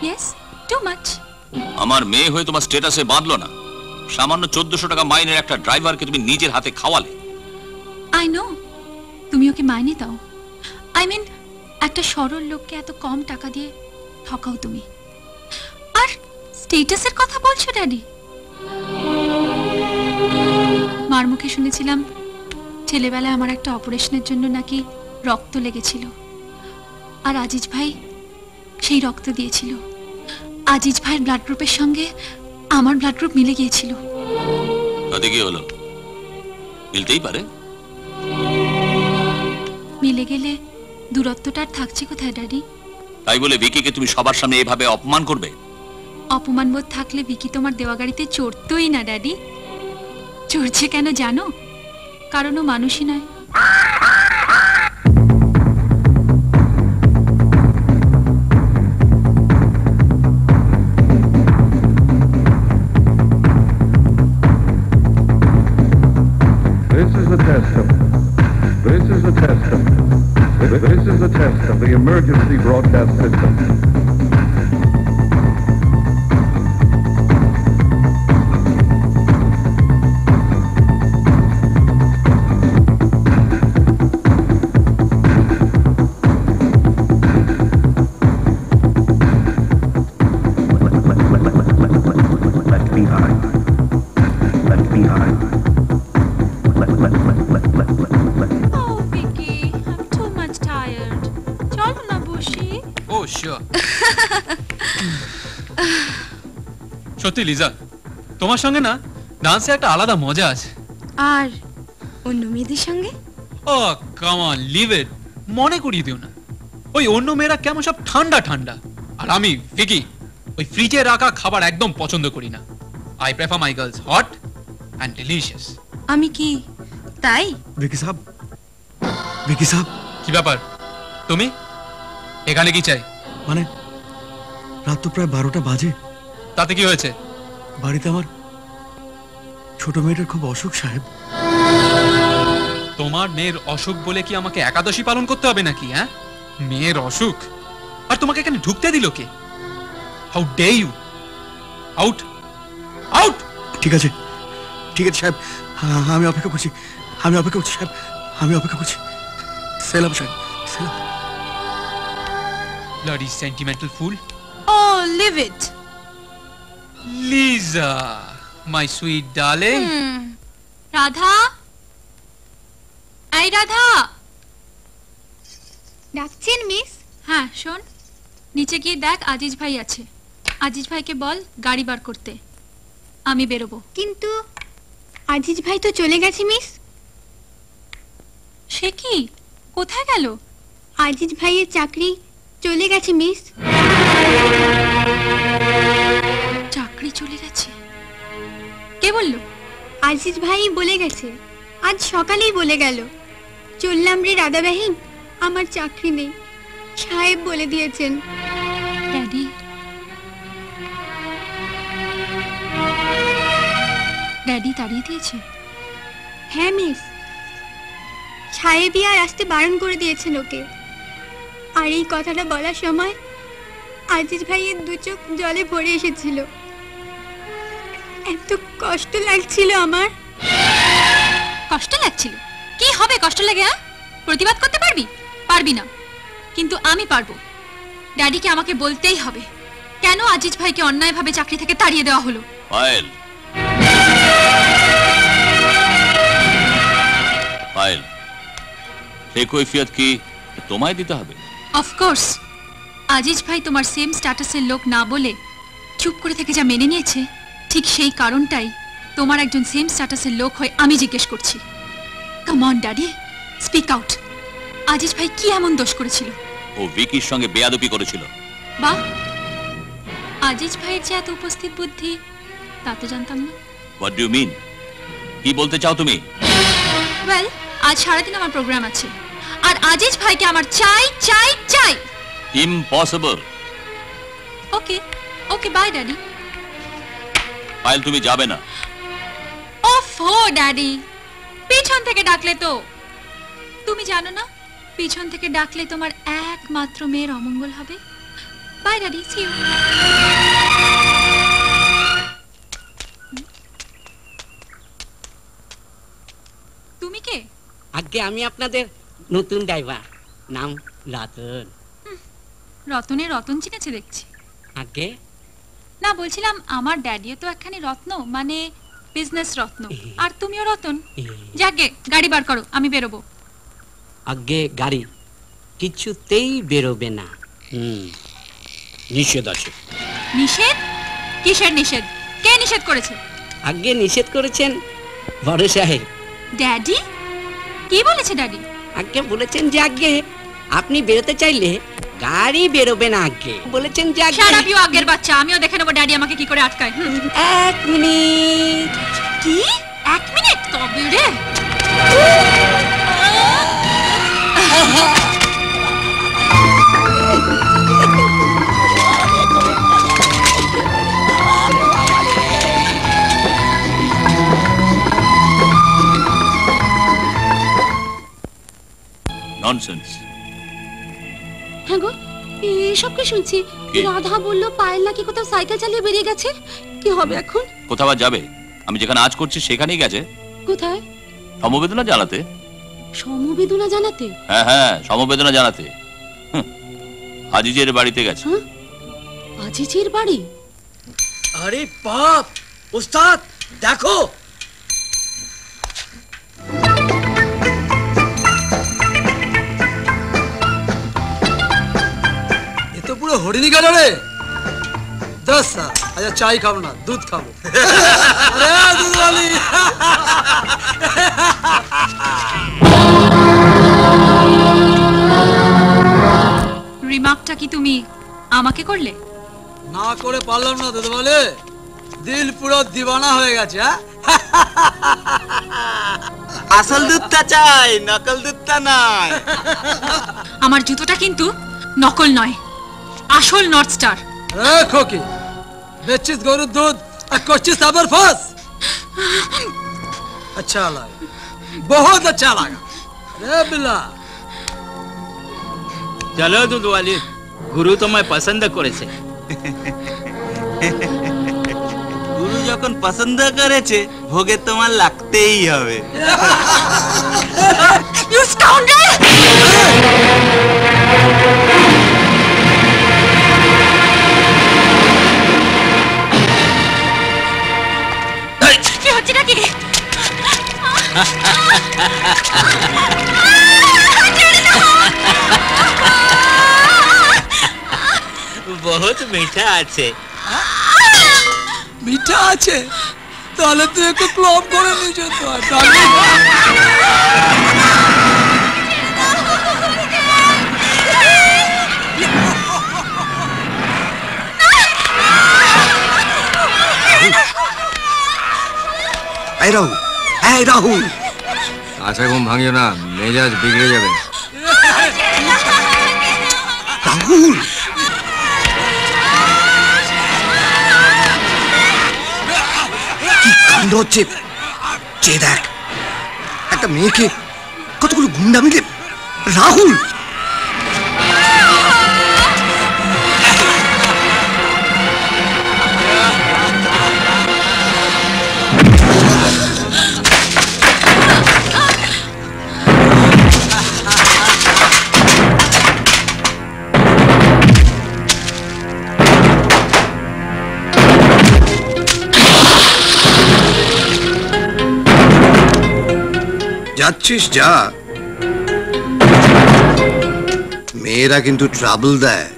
Yes, too much. আমার মেয়ে হয়ে তোমার স্ট্যাটাসে বাঁধলো না। সামান্য 1400 টাকা মাইনের একটা ড্রাইভারকে তুমি নিজের হাতে খাওয়ালে। I know. তুমি ওকে মাইনে দাও। I mean, একটা সরল লোককে এত কম টাকা দিয়ে ঠকাও তুমি। আর স্ট্যাটাসের কথা বলছো ড্যাডি? মার মুখে শুনেছিলাম ছেলেবেলায় আমার একটা অপারেশনের জন্য নাকি রক্ত লেগেছিল, আর আজিজ ভাই সেই রক্ত দিয়েছিল। আজিজ ভাইয়ের ব্লাড গ্রুপের সঙ্গে আমার ব্লাড গ্রুপ মিলে গিয়েছিল। তাতে কি হলো? মিলতেই পারে। মিলে গেলে দূরত্বটা আর থাকছে কোথায় ড্যাডি? তাই বলে ভিকিকে তুমি সবার সামনে এভাবে অপমান করবে? অপমানবোধ থাকলে ভিকি তোমার দেওয়া গাড়িতে চড়তই না ড্যাডি। চড়ছে কেন জানো? কারণ ও মানুষই নয়। This is a test of the emergency broadcast system. সত্যি লিজা, তোমার সঙ্গে না ডান্সে একটা আলাদা মজা আছে। আর অন্য মেয়েদের সঙ্গে? ও কাম অন, লিভ ইট। মনে করিয়ে দিও না। ওই অন্য মেয়েরা কেমন সব ঠান্ডা ঠান্ডা, আর আমি ভিকি ওই ফ্রিজে রাখা খাবার একদম পছন্দ করি না। I prefer my girls hot and delicious. আমি কি তাই? ভিকি সাহেব, ভিকি সাহেব, কি ব্যাপার? তুমি এখানে কি চাই? মানে রাত তো প্রায় 12টা বাজে। তাতে কি হয়েছে? বাড়িতে আমার ছোট মেয়েটার খুব অসুখ সাহেব। তোমার মেয়ের অসুখ বলে কি আমাকে একাদশী পালন করতে হবে নাকি? হ্যাঁ, মেয়ের অসুখ আর তোমাকে এখানে ঢুকতে দিল কে? How dare you! Out, out! ঠিক আছে, ঠিক আছে সাহেব, আমি অপেক্ষা করছি, আমি অপেক্ষা করছি সাহেব, আমি অপেক্ষা করছি। সেলাম সাহেব, সেলাম। Bloody sentimental fool. Oh, leave it. Liza, my sweet darling. Radha, এই রাধা। ডাকছেন মিস? হ্যাঁ শোন, নিচে গিয়ে দেখ আজিজ ভাই আছে। আজিজ ভাইকে বল গাড়ি বার করতে, আমি বেরোবো। কিন্তু আজিজ ভাই তো চলে গেছে মিস। সে কি? কোথায় গেল? আজিজ ভাইয়ের চাকরি চলে গেছে মিস। চাকরি চলে গেছে? কে বলল? আজিজ ভাই বলে গেছে, আজ সকালেই বলে গেল। চললাম রে রাধা বাহিন, আমার চাকরি নেই, সাহেব বলে দিয়েছেন। ড্যাডি, ড্যাডি তাড়িয়ে দিয়েছে? হ্যাঁ মিস, সাহেবই আর আসতে বারণ করে দিয়েছেন ওকে। আর এই কথাটা বলার সময় আজিজ ভাইয়ের দু চোখ জলে ভরে এসেছিল। এত কষ্ট লাগছিল আমার। কষ্ট লাগছিল? কি হবে কষ্ট লাগে? হ্যাঁ, প্রতিবাদ করতে পারবি? পারবি না, কিন্তু আমি পারবো। ড্যাডিকে আমাকে বলতেই হবে কেন আজিজ ভাইকে অন্যায়ভাবে চাকরি থেকে তাড়িয়ে দেওয়া হলো। পায়েল, পায়েল, সেই কৈফিয়ত কি তোমায় দিতে হবে? অফকোর্স। আজিজ ভাই তোমার সেম স্ট্যাটাসের লোক না বলে চুপ করে থেকে যা মেনে নিয়েছে, ঠিক সেই কারণটাই তোমার একজন সেম স্ট্যাটাসের লোক হয়ে আমি জিজ্ঞেস করছি। Come on daddy, speak out. Aziz ভাই কি এমন দোষ করেছিল? ও ভিকির সঙ্গে বেয়াদবি করেছিল। বাহ, আজিজ ভাইয়ের যে এত উপস্থিত বুদ্ধি তা তো জানতাম না। What do you mean? কি বলতে চাও তুমি? ওয়েল, আজ সারাদিন আমার প্রোগ্রাম আছে, আর আজিজ ভাইকে আমার চাই চাই চাই। Impossible. Okay okay, bye daddy. Payel, তুমি যাবে না। ওফো ড্যাডি, পিছন থেকে ডাকলে তো। তুমি জানো না, পিছন থেকে ডাকলে তোমার একমাত্র মেয়ের অমঙ্গল হবে। Bye daddy, see you. তুমি কে? আগে আমি আপনাদের নতুন ড্রাইভার, নাম রতন। রতনে রতন চিনেছে দেখছি। আগে না, বলছিলাম আমার ড্যাডিও তো একখানি রত্ন, মানে বিজনেস রত্ন, আর তুমিও রতন। যাকে গাড়ি বার করো, আমি বেরোবো। আগে গাড়ি কিছুতেই বেরোবে না, নিষেধ আছে। নিষেধ? কিসের নিষেধ? কে নিষেধ করেছে? আগে নিষেধ করেছেন বড় সাহেব। ড্যাডি? কি বলেছে ড্যাডি? আগে বলেছেন যে আগে আপনি বেরোতে চাইলে গাড়ি বেরোবে না। আগে বলেছেন যে আগে। শাট আপ ইউ আগের বাচ্চা, আমিও দেখে নেবো ড্যাডি আমাকে কি করে আটকায়। 1 মিনিট। কি 1 মিনিট? তবে রে ননসেন্স। হ্যাঁ গো, এসব কি শুনছি? কি? রাধা বলল পায়েল নাকি কোথাও সাইকেল চালিয়ে বেরিয়ে গেছে। কি হবে এখন? কোথাও আর যাবে? আমি যেখানে আজ করছি সেখানেই গেছে, কোথায়? সমবেদনা জানাতে। সমবেদনা জানাতে? হ্যাঁ হ্যাঁ, সমবেদনা জানাতে। আজিজের বাড়িতে গেছে। হ্যাঁ, আজিজের বাড়ি? আরে বাপ, ওস্তাদ দেখো। এ তো পুরো হরিণী গেল রে। 10 আচ্ছা, চাই খাবো না, দুধ খাবো। আরে দুধওয়ালি। রিমার্কটা কি তুমি আমাকে করলে? না করে পারলাম না দুধওয়ালি, দিল পুরো দিওয়ানা হয়ে গেছে। আসল দুধটা চাই, নকল দুধটা নয়। আমার জুতোটা কিন্তু নকল নয়, আসল নর্থ স্টার। খোকি, বেচিস গরুর দুধ আর করছিস আবার ফাঁস। अच्छा लगा, बहुत अच्छा लगा। रे बिल्ला, চলো দুধওয়ালি, গুরু তোমায় পছন্দ করেছে। গুরু যখন পছন্দ করেছে, ভোগে তোমার লাগতেই হবে। You scoundrel! কি হচ্ছেটা কি? বহুত মিঠা আছে। মিঠা আছে? তাহলে তুই একটু ক্লব করে নিয়ে তো। এই রাহুল, এই রাহুল, আশা ঘুম ভাঙিও না, মেজাজ বিগড়ে যাবে। রাহুল, কি কাণ্ড হচ্ছে? যে দেখ, একটা মেয়েকে কতগুলো গুন্ডা মিলে। রাহুল, যাচ্ছিস যা, মেয়েরা কিন্তু ট্রাবল দেয়।